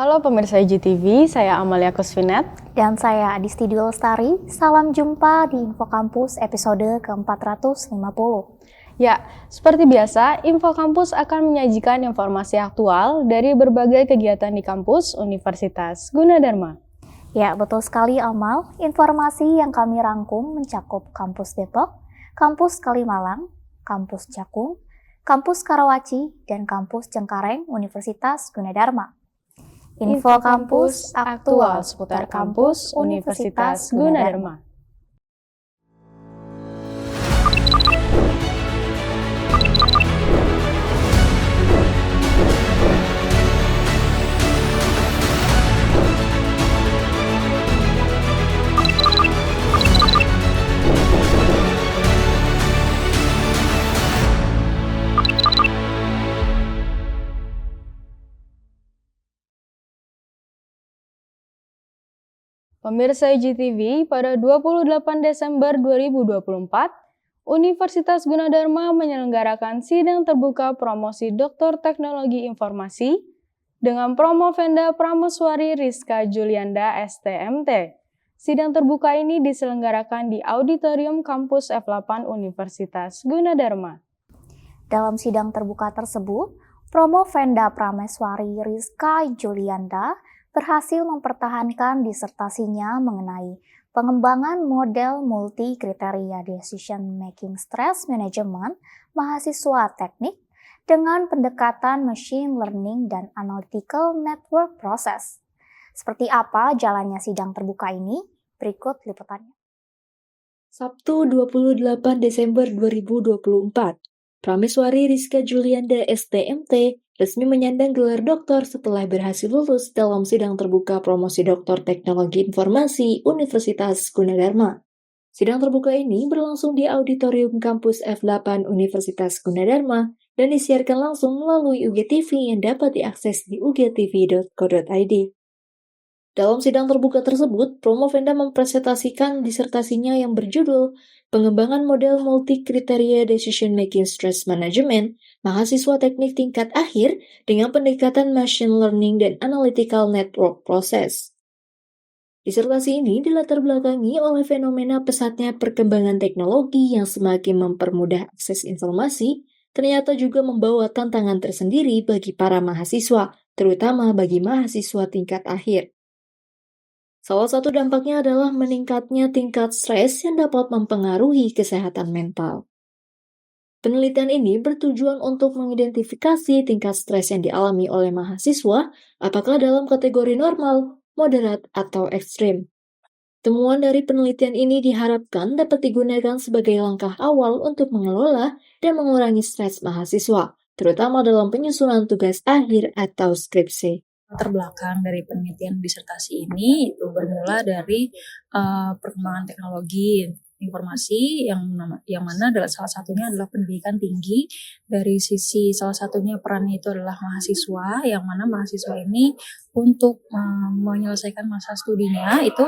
Halo pemirsa IGTV, saya Amalia Kusvinet. Dan saya Adisti Dwi Lestari. Salam jumpa di Info Kampus episode ke-450. Ya, seperti biasa, Info Kampus akan menyajikan informasi aktual dari berbagai kegiatan di kampus Universitas Gunadarma. Ya, betul sekali Amal. Informasi yang kami rangkum mencakup Kampus Depok, Kampus Kalimalang, Kampus Cakung, Kampus Karawaci, dan Kampus Cengkareng Universitas Gunadarma. Info Kampus aktual seputar kampus Universitas Gunadarma. Pemirsa IGTV, pada 28 Desember 2024, Universitas Gunadarma menyelenggarakan sidang terbuka promosi Doktor Teknologi Informasi dengan Promovenda Prameswari Rizka Julianda STMT. Sidang terbuka ini diselenggarakan di Auditorium Kampus F8 Universitas Gunadarma. Dalam sidang terbuka tersebut, Promovenda Prameswari Rizka Julianda berhasil mempertahankan disertasinya mengenai pengembangan model multi-kriteria decision making stress management mahasiswa teknik dengan pendekatan machine learning dan analytical network process. Seperti apa jalannya sidang terbuka ini? Berikut liputannya. Sabtu 28 Desember 2024, Prameswari Rizka Julianda STMT resmi menyandang gelar doktor setelah berhasil lulus dalam sidang terbuka promosi Doktor Teknologi Informasi Universitas Gunadarma. Sidang terbuka ini berlangsung di Auditorium Kampus F8 Universitas Gunadarma dan disiarkan langsung melalui UGTV yang dapat diakses di ugtv.co.id. Dalam sidang terbuka tersebut, Promovenda mempresentasikan disertasinya yang berjudul Pengembangan Model Multi-Kriteria Decision Making Stress Management mahasiswa teknik tingkat akhir dengan pendekatan Machine Learning dan Analytical Network Process. Disertasi ini dilatar belakangi oleh fenomena pesatnya perkembangan teknologi yang semakin mempermudah akses informasi, ternyata juga membawa tantangan tersendiri bagi para mahasiswa, terutama bagi mahasiswa tingkat akhir. Salah satu dampaknya adalah meningkatnya tingkat stres yang dapat mempengaruhi kesehatan mental. Penelitian ini bertujuan untuk mengidentifikasi tingkat stres yang dialami oleh mahasiswa, apakah dalam kategori normal, moderat, atau ekstrim. Temuan dari penelitian ini diharapkan dapat digunakan sebagai langkah awal untuk mengelola dan mengurangi stres mahasiswa, terutama dalam penyusunan tugas akhir atau skripsi. Latar belakang dari penelitian disertasi ini itu bermula dari perkembangan teknologi informasi yang mana adalah salah satunya adalah pendidikan tinggi. Dari sisi salah satunya perannya itu adalah mahasiswa, yang mana mahasiswa ini untuk menyelesaikan masa studinya itu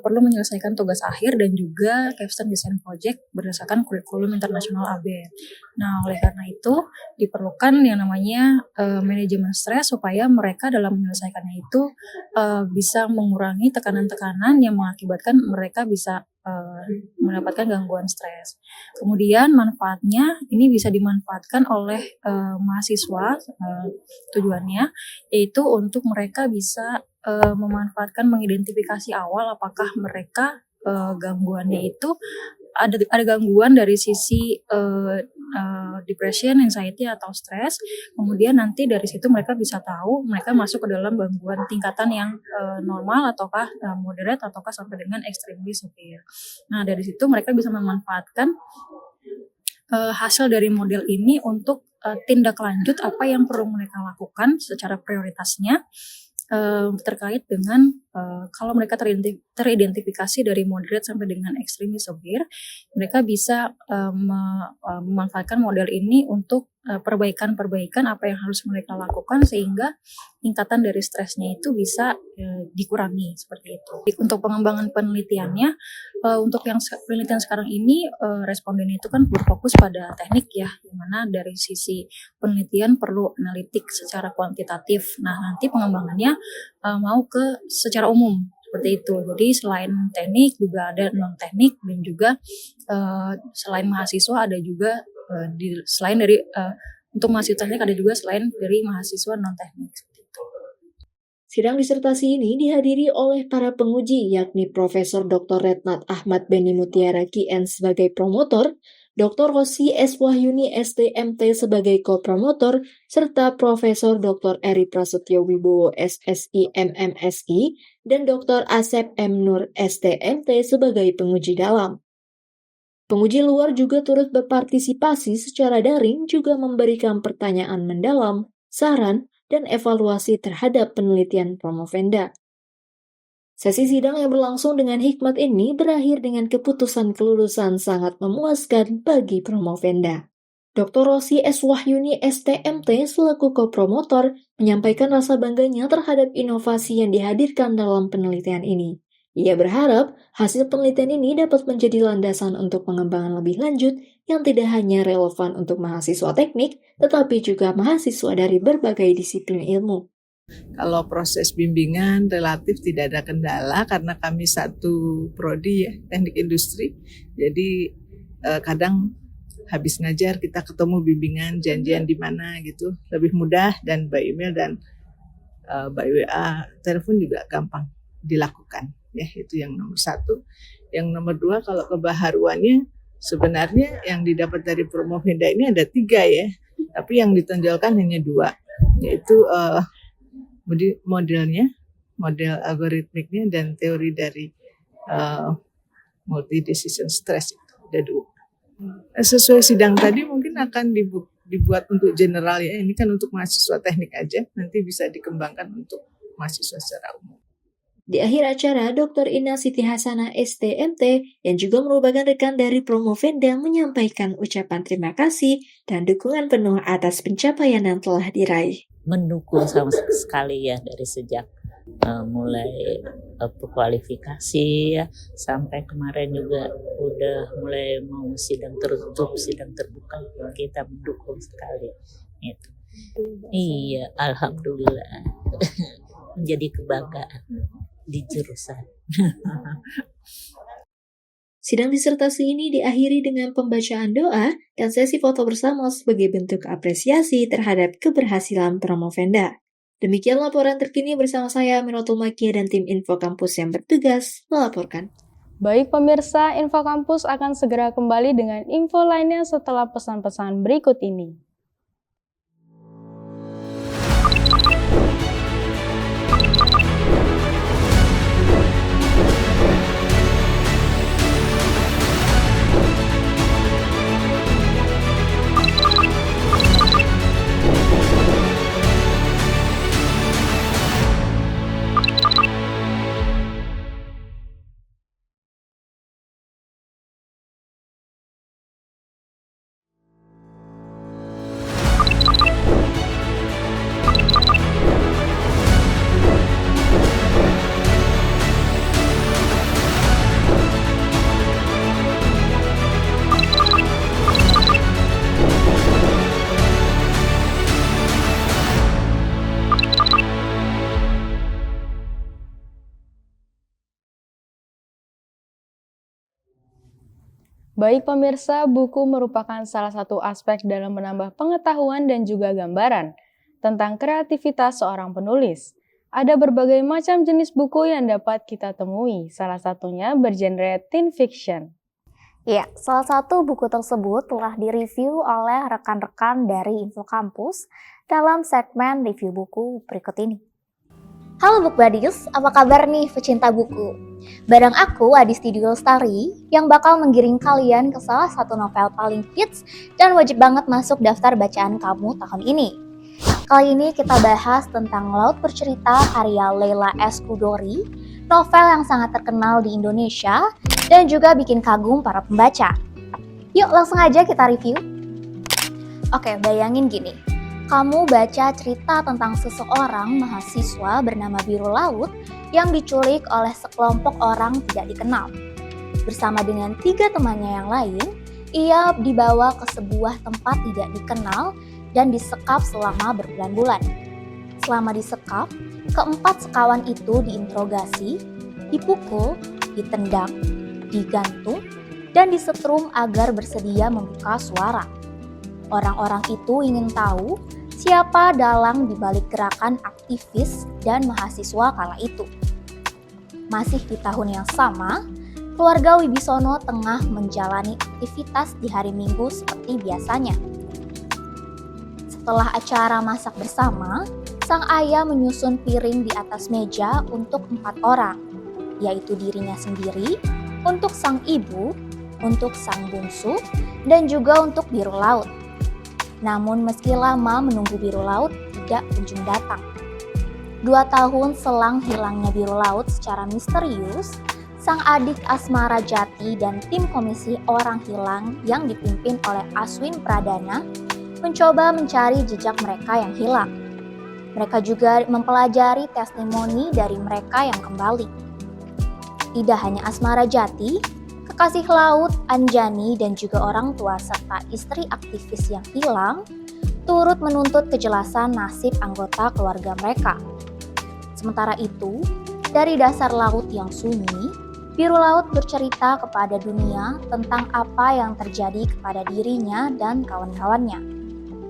perlu menyelesaikan tugas akhir dan juga capstone design project berdasarkan kurikulum internasional ABET. Nah, oleh karena itu diperlukan yang namanya manajemen stres supaya mereka dalam menyelesaikannya itu bisa mengurangi tekanan-tekanan yang mengakibatkan mereka bisa mendapatkan gangguan stres. Kemudian manfaatnya ini bisa dimanfaatkan oleh mahasiswa, tujuannya yaitu untuk mereka bisa memanfaatkan mengidentifikasi awal apakah mereka gangguannya itu ada gangguan dari sisi depression, anxiety atau stres. Kemudian nanti dari situ mereka bisa tahu mereka masuk ke dalam gangguan tingkatan yang normal ataukah moderate ataukah sampai dengan extremely severe. Nah, dari situ mereka bisa memanfaatkan hasil dari model ini untuk tindak lanjut apa yang perlu mereka lakukan secara prioritasnya terkait dengan kalau mereka teridentifikasi dari moderate sampai dengan extremely severe, mereka bisa memanfaatkan model ini untuk perbaikan-perbaikan apa yang harus mereka lakukan sehingga tingkatan dari stresnya itu bisa dikurangi seperti itu. Untuk pengembangan penelitiannya, untuk yang penelitian sekarang ini responden itu kan berfokus pada teknik ya, yang mana dari sisi penelitian perlu analitik secara kuantitatif. Nah, nanti pengembangannya mau ke secara umum seperti itu. Jadi selain teknik juga ada non teknik dan juga selain mahasiswa ada juga selain dari untuk mahasiswa teknik ada juga selain dari mahasiswa non teknik seperti itu. Sidang disertasi ini dihadiri oleh para penguji yakni Profesor Dr. Retnat Ahmad Beni Mutiara KN sebagai promotor, Dr. Rosi S. Wahyuni STMT sebagai co-promotor, serta Profesor Dr. Eri Prasetyo Wibowo SSI MMSI dan Dr. Asep M. Nur STMT sebagai penguji dalam. Penguji luar juga turut berpartisipasi secara daring juga memberikan pertanyaan mendalam, saran, dan evaluasi terhadap penelitian Promovenda. Sesi sidang yang berlangsung dengan hikmat ini berakhir dengan keputusan kelulusan sangat memuaskan bagi Promovenda. Dr. Rosi S. Wahyuni STMT selaku co-promotor menyampaikan rasa bangganya terhadap inovasi yang dihadirkan dalam penelitian ini. Ia berharap hasil penelitian ini dapat menjadi landasan untuk pengembangan lebih lanjut yang tidak hanya relevan untuk mahasiswa teknik, tetapi juga mahasiswa dari berbagai disiplin ilmu. Kalau proses bimbingan relatif tidak ada kendala karena kami satu prodi ya, teknik industri. Jadi kadang habis ngajar kita ketemu bimbingan, janjian di mana gitu, lebih mudah dan by email dan by WA, telepon juga gampang dilakukan. Ya, itu yang nomor satu. Yang nomor dua, kalau kebaharuannya sebenarnya yang didapat dari Promovenda ini ada 3 ya, tapi yang ditonjolkan hanya 2, yaitu modelnya, model algoritmiknya dan teori dari multi decision stress itu ada 2. Sesuai sidang tadi mungkin akan dibuat untuk general ya, ini kan untuk mahasiswa teknik aja, nanti bisa dikembangkan untuk mahasiswa secara umum. Di akhir acara, Dr. Ina Siti Hasanah STMT yang juga merupakan rekan dari Promovenda menyampaikan ucapan terima kasih dan dukungan penuh atas pencapaian yang telah diraih. Mendukung sama sekali ya dari sejak mulai kualifikasi ya sampai kemarin juga udah mulai mau sidang tertutup, sidang terbuka, kita mendukung sekali itu. Iya, alhamdulillah menjadi kebanggaan di jurusan. Sidang disertasi ini diakhiri dengan pembacaan doa dan sesi foto bersama sebagai bentuk apresiasi terhadap keberhasilan Promovenda. Demikian laporan terkini bersama saya Amiratul Makia dan tim Info Kampus yang bertugas melaporkan. Baik pemirsa, Info Kampus akan segera kembali dengan info lainnya setelah pesan-pesan berikut ini. Baik pemirsa, buku merupakan salah satu aspek dalam menambah pengetahuan dan juga gambaran tentang kreativitas seorang penulis. Ada berbagai macam jenis buku yang dapat kita temui, salah satunya bergenre teen fiction. Ya, salah satu buku tersebut telah direview oleh rekan-rekan dari Info Kampus dalam segmen review buku berikut ini. Halo Book Buddies, apa kabar nih pecinta buku? Bareng aku, Adisti Dwi Lestari, yang bakal menggiring kalian ke salah satu novel paling hits dan wajib banget masuk daftar bacaan kamu tahun ini. Kali ini kita bahas tentang Laut Bercerita karya Leila S. Chudori novel yang sangat terkenal di Indonesia dan juga bikin kagum para pembaca. Yuk langsung aja kita review. Oke, bayangin gini. Kamu baca cerita tentang seseorang mahasiswa bernama Biru Laut yang diculik oleh sekelompok orang tidak dikenal. Bersama dengan 3 temannya yang lain, ia dibawa ke sebuah tempat tidak dikenal dan disekap selama berbulan-bulan. Selama disekap, keempat sekawan itu diinterogasi, dipukul, ditendang, digantung, dan disetrum agar bersedia membuka suara. Orang-orang itu ingin tahu siapa dalang dibalik gerakan aktivis dan mahasiswa kala itu. Masih di tahun yang sama, keluarga Wibisono tengah menjalani aktivitas di hari Minggu seperti biasanya. Setelah acara masak bersama, sang ayah menyusun piring di atas meja untuk 4 orang, yaitu dirinya sendiri, untuk sang ibu, untuk sang bungsu, dan juga untuk Biru Laut. Namun meski lama menunggu Biru Laut tidak kunjung datang. 2 tahun selang hilangnya Biru Laut secara misterius, sang adik Asmara Jati dan tim komisi orang hilang yang dipimpin oleh Aswin Pradana mencoba mencari jejak mereka yang hilang. Mereka juga mempelajari testimoni dari mereka yang kembali. Tidak hanya Asmara Jati, kekasih laut Anjani dan juga orang tua serta istri aktivis yang hilang turut menuntut kejelasan nasib anggota keluarga mereka. Sementara itu, dari dasar laut yang sunyi, Biru Laut bercerita kepada dunia tentang apa yang terjadi kepada dirinya dan kawan-kawannya.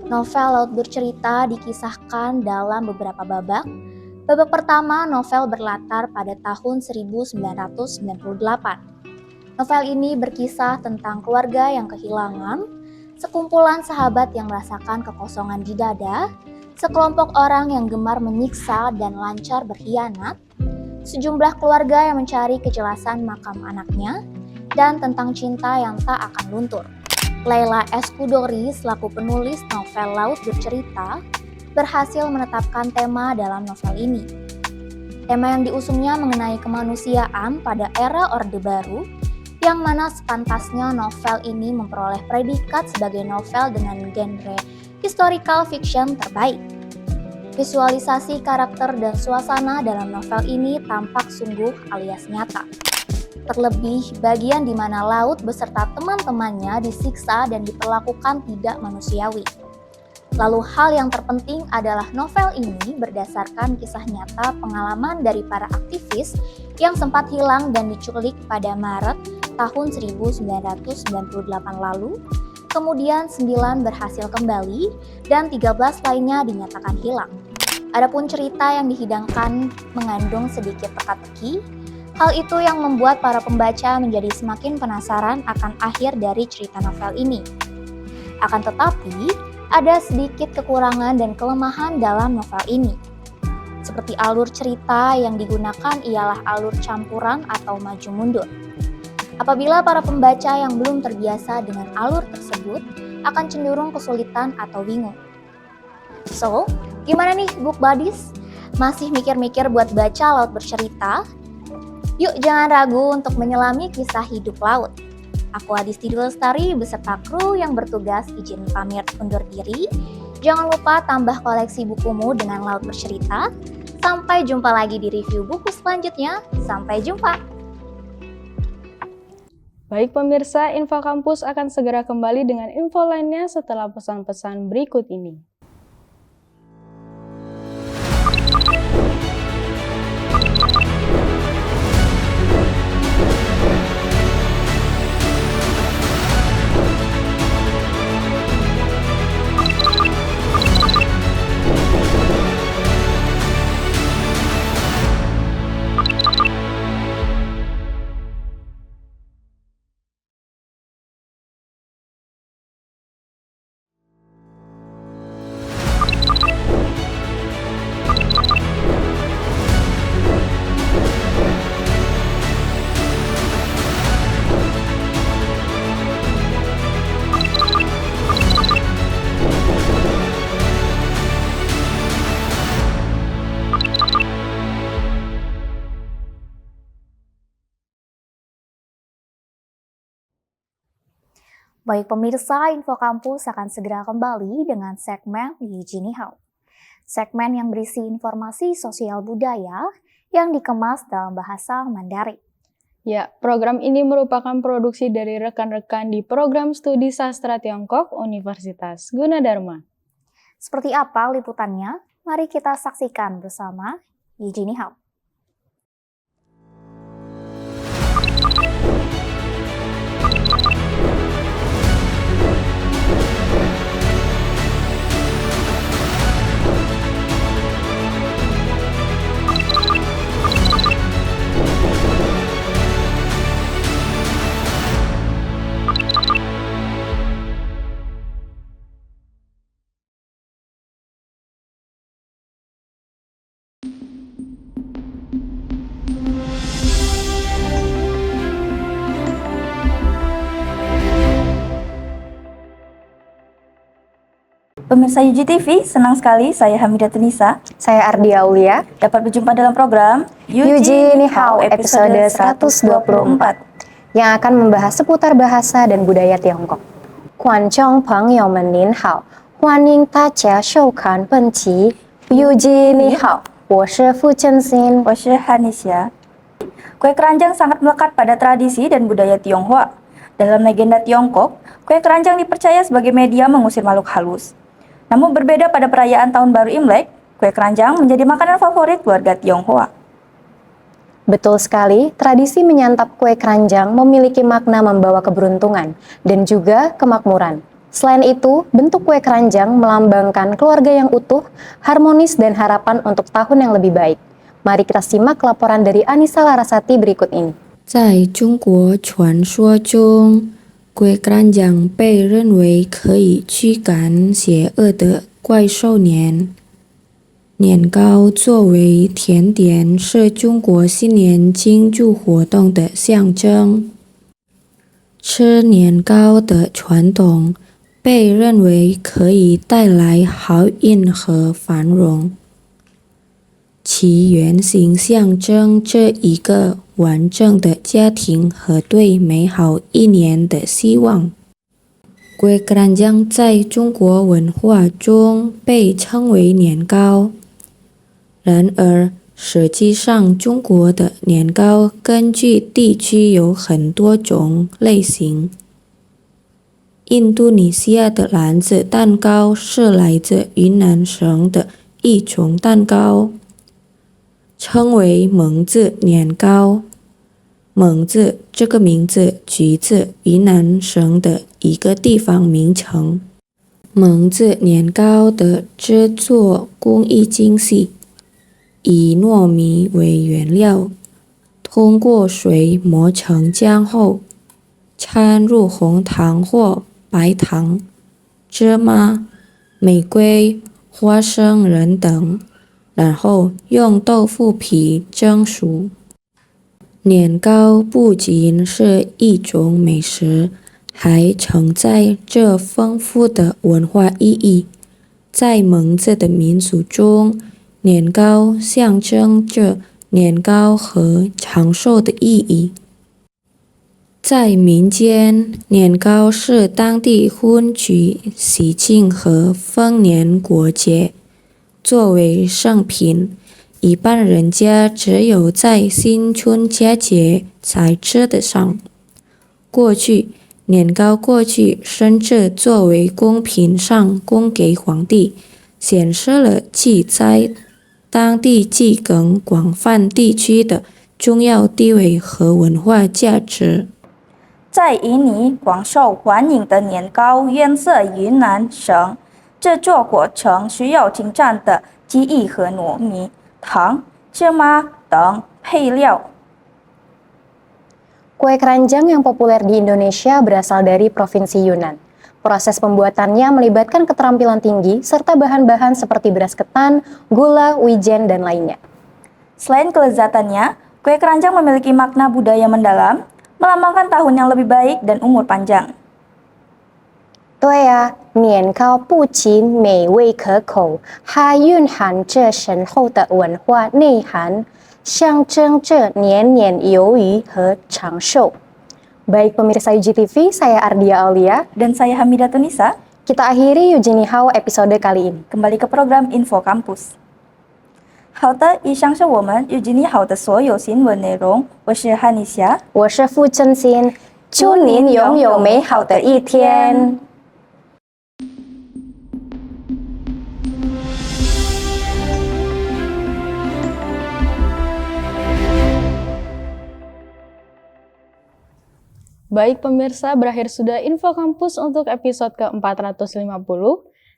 Novel Laut Bercerita dikisahkan dalam beberapa babak. Babak pertama, novel berlatar pada tahun 1998. Novel ini berkisah tentang keluarga yang kehilangan, sekumpulan sahabat yang merasakan kekosongan di dada, sekelompok orang yang gemar menyiksa dan lancar berkhianat, sejumlah keluarga yang mencari kejelasan makam anaknya, dan tentang cinta yang tak akan luntur. Leila Eskudori selaku penulis novel Laut Bercerita berhasil menetapkan tema dalam novel ini. Tema yang diusungnya mengenai kemanusiaan pada era Orde Baru, yang mana sepantasnya novel ini memperoleh predikat sebagai novel dengan genre historical fiction terbaik. Visualisasi karakter dan suasana dalam novel ini tampak sungguh alias nyata. Terlebih bagian di mana Laut beserta teman-temannya disiksa dan diperlakukan tidak manusiawi. Lalu hal yang terpenting adalah novel ini berdasarkan kisah nyata pengalaman dari para aktivis yang sempat hilang dan diculik pada Maret tahun 1998 lalu, kemudian 9 berhasil kembali dan 13 lainnya dinyatakan hilang. Adapun cerita yang dihidangkan mengandung sedikit teka-teki, hal itu yang membuat para pembaca menjadi semakin penasaran akan akhir dari cerita novel ini. Akan tetapi, ada sedikit kekurangan dan kelemahan dalam novel ini. Seperti alur cerita yang digunakan ialah alur campuran atau maju mundur. Apabila para pembaca yang belum terbiasa dengan alur tersebut akan cenderung kesulitan atau bingung. So, gimana nih book buddies? Masih mikir-mikir buat baca Laut Bercerita? Yuk jangan ragu untuk menyelami kisah hidup laut. Aku Adisti Dulestari beserta kru yang bertugas izin pamit undur diri. Jangan lupa tambah koleksi bukumu dengan Laut Bercerita. Sampai jumpa lagi di review buku selanjutnya. Sampai jumpa. Baik pemirsa, Info Kampus akan segera kembali dengan info lainnya setelah pesan-pesan berikut ini. Baik pemirsa, Info Kampus akan segera kembali dengan segmen Yujini Hao. Segmen yang berisi informasi sosial budaya yang dikemas dalam bahasa Mandarin. Ya, program ini merupakan produksi dari rekan-rekan di Program Studi Sastra Tiongkok Universitas Gunadarma. Seperti apa liputannya? Mari kita saksikan bersama Yujini Hao. Pemirsa UGTV, senang sekali saya Hamidah Tunisa Saya Ardi Aulia. dapat berjumpa dalam program Yujini Hao episode 124 yang akan membahas seputar bahasa dan budaya Tiongkok. 观众朋友们您好，欢迎大家收看本期 Yujini Hao。我是傅真心。 Wasya Hanisya. Kue keranjang sangat melekat pada tradisi dan budaya Tionghoa. Dalam legenda Tiongkok, kue keranjang dipercaya sebagai media mengusir makhluk halus. Namun berbeda pada perayaan Tahun Baru Imlek, kue keranjang menjadi makanan favorit keluarga Tionghoa. Betul sekali, tradisi menyantap kue keranjang memiliki makna membawa keberuntungan dan juga kemakmuran. Selain itu, bentuk kue keranjang melambangkan keluarga yang utuh, harmonis dan harapan untuk tahun yang lebih baik. Mari kita simak laporan dari Anissa Larasati berikut ini. 在中国传说中，龟干将被认为可以驱赶邪恶的怪兽年。年糕作为甜点，是中国新年庆祝活动的象征。吃年糕的传统被认为可以带来好运和繁荣。其原型象征着一个完整的家庭和对美好一年的希望。龟干将在中国文化中被称为年糕，然而实际上中国的年糕根据地区有很多种类型。印度尼西亚的篮子蛋糕是来自云南省的一种蛋糕，称为蒙自年糕。蒙自这个名字取自云南省的一个地方名称。蒙自年糕的制作工艺精细，以糯米为原料，通过水磨成浆后，掺入红糖或白糖、芝麻、玫瑰、花生仁等，然后用豆腐皮蒸熟。年糕不仅是一种美食，还承载着丰富的文化意义。在蒙自的民俗中，年糕象征着年糕和长寿的意义。在民间，年糕是当地婚娶、喜庆和丰年过节作为圣品。一般人家只有在新春佳节才吃得上。年糕过去甚至作为贡品上供给皇帝，显示了其在当地几个广泛地区的重要地位和文化价值。在印尼广受欢迎的年糕源自云南省，制作过程需要精湛的技艺和糯米、糖、芝麻等配料。 Kue keranjang yang populer di Indonesia berasal dari Provinsi Yunnan. Proses pembuatannya melibatkan keterampilan tinggi serta bahan-bahan seperti beras ketan, gula, wijen, dan lainnya. Selain kelezatannya, kue keranjang memiliki makna budaya mendalam, melambangkan tahun yang lebih baik dan umur panjang. 对呀，年糕不仅美味可口，还蕴含着深厚的文化内涵，象征着年年有余和长寿。Baik pemirsa UGTV, saya Ardia Aulia. Dan saya Hamidah Tunisa. Kita akhiri Eugenie Hao episode kali ini. Kembali ke program Info Kampus. 好的，以上是我们日经你好的所有新闻内容。我是汉妮霞，我是傅真心，祝您拥有美好的一天。Baik pemirsa, berakhir sudah Info Kampus untuk episode ke-450.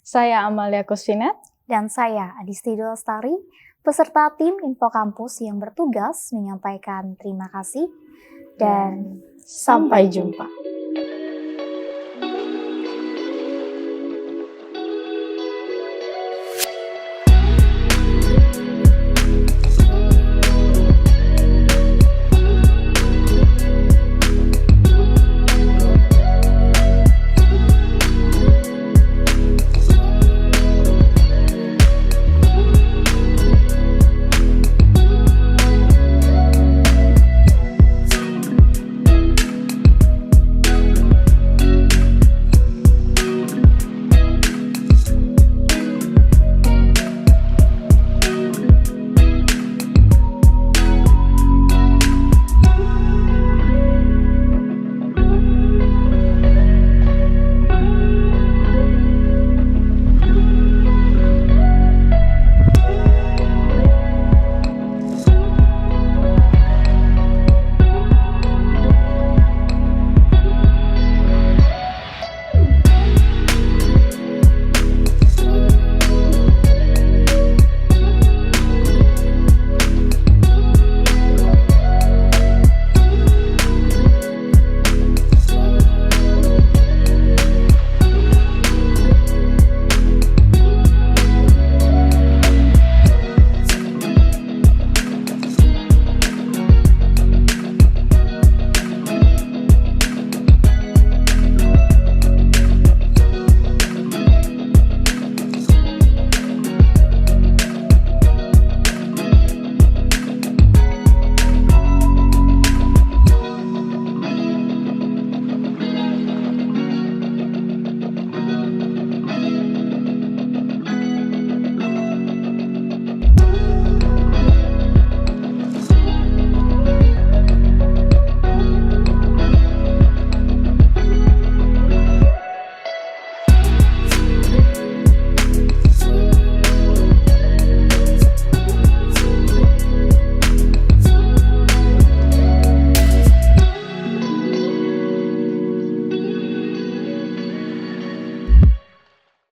Saya Amalia Kusvinet. Dan saya Adisti Lestari, peserta tim Info Kampus yang bertugas menyampaikan terima kasih dan Sampai jumpa.